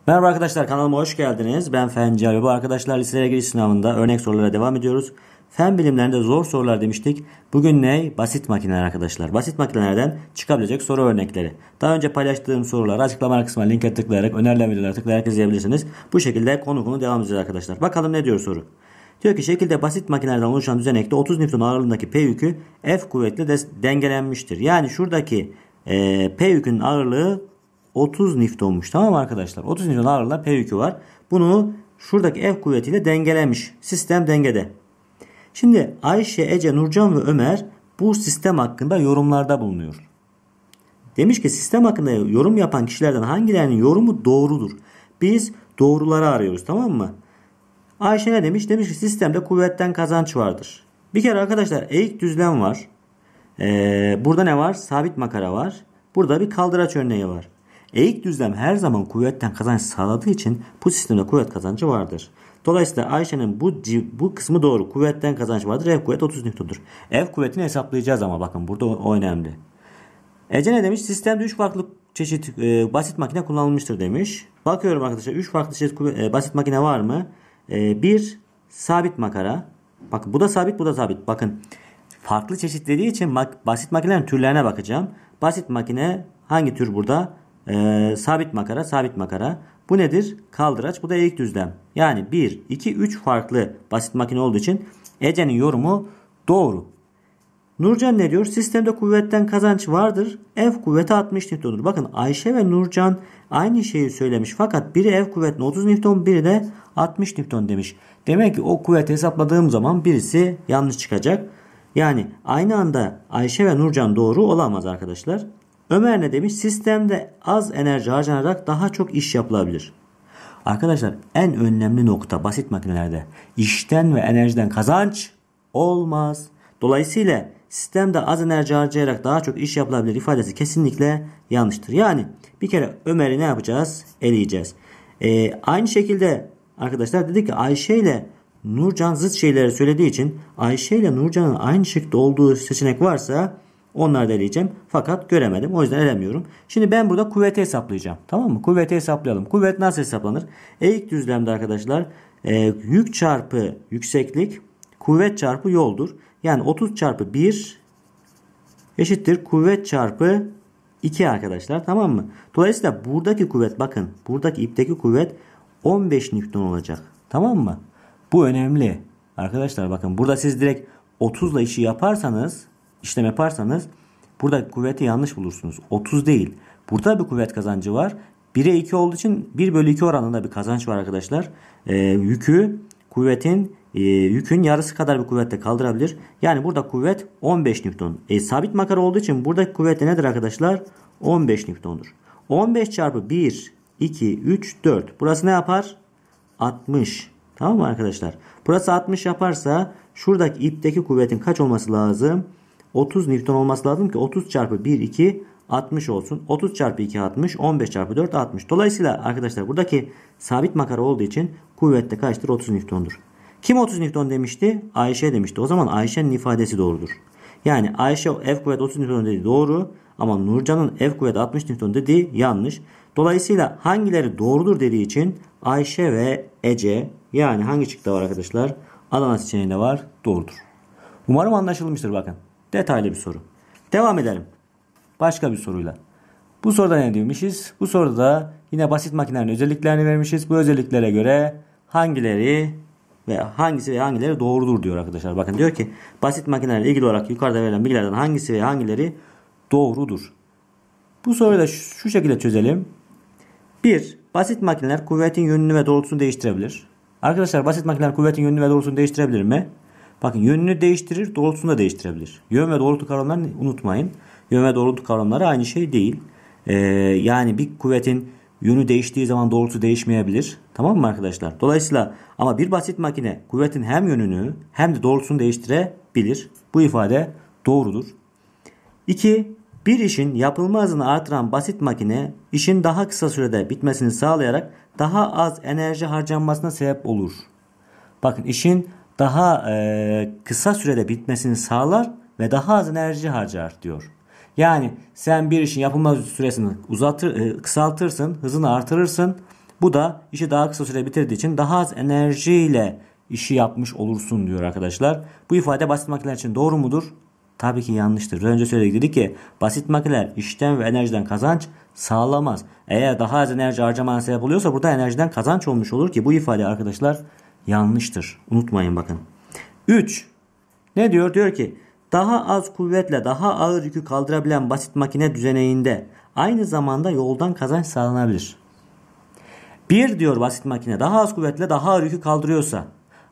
Merhaba arkadaşlar, kanalıma hoş geldiniz. Ben Fen Cihabi. Bu arkadaşlar liselere giriş sınavında örnek sorulara devam ediyoruz. Fen bilimlerinde zor sorular demiştik. Bugün ne? Basit makineler arkadaşlar. Basit makinelerden çıkabilecek soru örnekleri. Daha önce paylaştığım soruları açıklama kısmına linke tıklayarak, önerilen videolara tıklayarak izleyebilirsiniz. Bu şekilde konu devam edeceğiz arkadaşlar. Bakalım ne diyor soru. Diyor ki şekilde basit makinelerden oluşan düzenekte 30 Newton ağırlığındaki P yükü F kuvvetle dengelenmiştir. Yani şuradaki P yükünün ağırlığı 30 Newton'muş. Tamam mı arkadaşlar? 30 Newton ağırlığında P yükü var. Bunu şuradaki F kuvvetiyle dengelemiş. Sistem dengede. Şimdi Ayşe, Ece, Nurcan ve Ömer bu sistem hakkında yorumlarda bulunuyor. Demiş ki sistem hakkında yorum yapan kişilerden hangilerinin yorumu doğrudur? Biz doğruları arıyoruz, tamam mı? Ayşe ne demiş? Demiş ki sistemde kuvvetten kazanç vardır. Bir kere arkadaşlar eğik düzlem var. Burada ne var? Sabit makara var. Burada bir kaldıraç örneği var. Eğik düzlem her zaman kuvvetten kazanç sağladığı için bu sistemde kuvvet kazancı vardır. Dolayısıyla Ayşe'nin bu kısmı doğru. Kuvvetten kazanç vardır. F kuvvet 30 Newton'dur. F kuvvetini hesaplayacağız ama bakın burada o önemli. Ece ne demiş? Sistemde 3 farklı çeşit basit makine kullanılmıştır demiş. Bakıyorum arkadaşlar 3 farklı çeşit basit makine var mı? Bir sabit makara. Bakın bu da sabit, bu da sabit. Bakın farklı çeşit dediği için basit makinelerin türlerine bakacağım. Basit makine hangi tür burada? Sabit makara, sabit makara. Bu nedir? Kaldıraç. Bu da eğik düzlem. Yani 1, 2, 3 farklı basit makine olduğu için Ece'nin yorumu doğru. Nurcan ne diyor? Sistemde kuvvetten kazanç vardır. F kuvveti 60 Newton'dur. Bakın Ayşe ve Nurcan aynı şeyi söylemiş. Fakat biri F kuvvetine 30 Newton, biri de 60 Newton demiş. Demek ki o kuvveti hesapladığım zaman birisi yanlış çıkacak. Yani aynı anda Ayşe ve Nurcan doğru olamaz arkadaşlar. Ömer ne demiş? Sistemde az enerji harcanarak daha çok iş yapılabilir. Arkadaşlar en önemli nokta basit makinelerde işten ve enerjiden kazanç olmaz. Dolayısıyla sistemde az enerji harcayarak daha çok iş yapılabilir ifadesi kesinlikle yanlıştır. Yani bir kere Ömer'i ne yapacağız? Eleyeceğiz. Aynı şekilde arkadaşlar dedik ki Ayşe ile Nurcan zıt şeyleri söylediği için Ayşe ile Nurcan'ın aynı şekilde olduğu seçenek varsa onları da eleyeceğim. Fakat göremedim. O yüzden elemiyorum. Şimdi ben burada kuvveti hesaplayacağım. Tamam mı? Kuvveti hesaplayalım. Kuvvet nasıl hesaplanır? Eğik düzlemde arkadaşlar yük çarpı yükseklik kuvvet çarpı yoldur. Yani 30 çarpı 1 eşittir kuvvet çarpı 2 arkadaşlar. Tamam mı? Dolayısıyla buradaki kuvvet, bakın buradaki ipteki kuvvet 15 Newton olacak. Tamam mı? Bu önemli. Arkadaşlar bakın burada siz direkt 30 ile işi yaparsanız, işlem yaparsanız burada kuvveti yanlış bulursunuz. 30 değil. Burada bir kuvvet kazancı var. 1'e 2 olduğu için 1 bölü 2 oranında bir kazanç var arkadaşlar. Yükün yarısı kadar bir kuvvetle kaldırabilir. Yani burada kuvvet 15 Newton. Sabit makara olduğu için buradaki kuvvet nedir arkadaşlar? 15 Newton'dur. 15 çarpı 1, 2, 3, 4. Burası ne yapar? 60. Tamam mı arkadaşlar? Burası 60 yaparsa şuradaki ipteki kuvvetin kaç olması lazım? 30 Newton olması lazım ki 30 çarpı 1, 2, 60 olsun. 30 çarpı 2, 60. 15 çarpı 4, 60. Dolayısıyla arkadaşlar buradaki sabit makara olduğu için kuvvet de kaçtır? 30 Newton'dur. Kim 30 Newton demişti? Ayşe demişti. O zaman Ayşe'nin ifadesi doğrudur. Yani Ayşe F kuvvet 30 Newton dediği doğru. Ama Nurcan'ın F kuvvet 60 Newton dediği yanlış. Dolayısıyla hangileri doğrudur dediği için Ayşe ve Ece, yani hangi çıktı var arkadaşlar? Adana seçeneğinde var. Doğrudur. Umarım anlaşılmıştır bakın. Detaylı bir soru. Devam edelim. Başka bir soruyla. Bu soruda ne demişiz? Bu soruda da yine basit makinelerin özelliklerini vermişiz. Bu özelliklere göre hangisi ve hangileri doğrudur diyor arkadaşlar. Bakın diyor ki basit makinelerle ilgili olarak yukarıda verilen bilgilerden hangisi ve hangileri doğrudur? Bu soruyu da şu şekilde çözelim. 1. Basit makineler kuvvetin yönünü ve doğrultusunu değiştirebilir. Arkadaşlar basit makineler kuvvetin yönünü ve doğrultusunu değiştirebilir mi? Bakın yönünü değiştirir, doğrultusunu da değiştirebilir. Yön ve doğrultu kavramlarını unutmayın. Yön ve doğrultu kavramları aynı şey değil. Yani bir kuvvetin yönü değiştiği zaman doğrultusu değişmeyebilir. Tamam mı arkadaşlar? Dolayısıyla ama bir basit makine kuvvetin hem yönünü hem de doğrultusunu değiştirebilir. Bu ifade doğrudur. 2. Bir işin yapılma hızını artıran basit makine işin daha kısa sürede bitmesini sağlayarak daha az enerji harcanmasına sebep olur. Bakın işin daha kısa sürede bitmesini sağlar ve daha az enerji harcar diyor. Yani sen bir işin yapılma süresini kısaltırsın, hızını artırırsın. Bu da işi daha kısa süre bitirdiği için daha az enerjiyle işi yapmış olursun diyor arkadaşlar. Bu ifade basit makineler için doğru mudur? Tabii ki yanlıştır. Önce söyledik, dedik ki basit makineler işten ve enerjiden kazanç sağlamaz. Eğer daha az enerji harcamana sebep oluyorsa burada enerjiden kazanç olmuş olur ki bu ifade arkadaşlar yanlıştır. Unutmayın bakın. 3. Ne diyor? Diyor ki daha az kuvvetle daha ağır yükü kaldırabilen basit makine düzeneğinde aynı zamanda yoldan kazanç sağlanabilir. Bir diyor basit makine daha az kuvvetle daha ağır yükü kaldırıyorsa.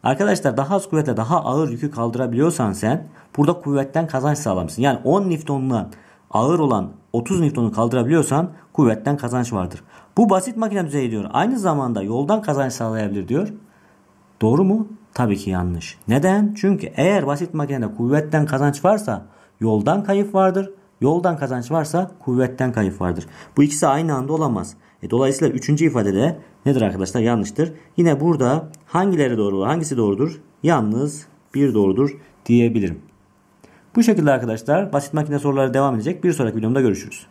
Arkadaşlar daha az kuvvetle daha ağır yükü kaldırabiliyorsan sen burada kuvvetten kazanç sağlamışsın. Yani 10 Newton'la ağır olan 30 Newton'u kaldırabiliyorsan kuvvetten kazanç vardır. Bu basit makine düzeyi diyor. Aynı zamanda yoldan kazanç sağlayabilir diyor. Doğru mu? Tabii ki yanlış. Neden? Çünkü eğer basit makinede kuvvetten kazanç varsa yoldan kayıp vardır. Yoldan kazanç varsa kuvvetten kayıp vardır. Bu ikisi aynı anda olamaz. Dolayısıyla üçüncü ifadede nedir arkadaşlar? Yanlıştır. Yine burada hangileri doğru, hangisi doğrudur? Yalnız bir doğrudur diyebilirim. Bu şekilde arkadaşlar basit makine soruları devam edecek. Bir sonraki videomda görüşürüz.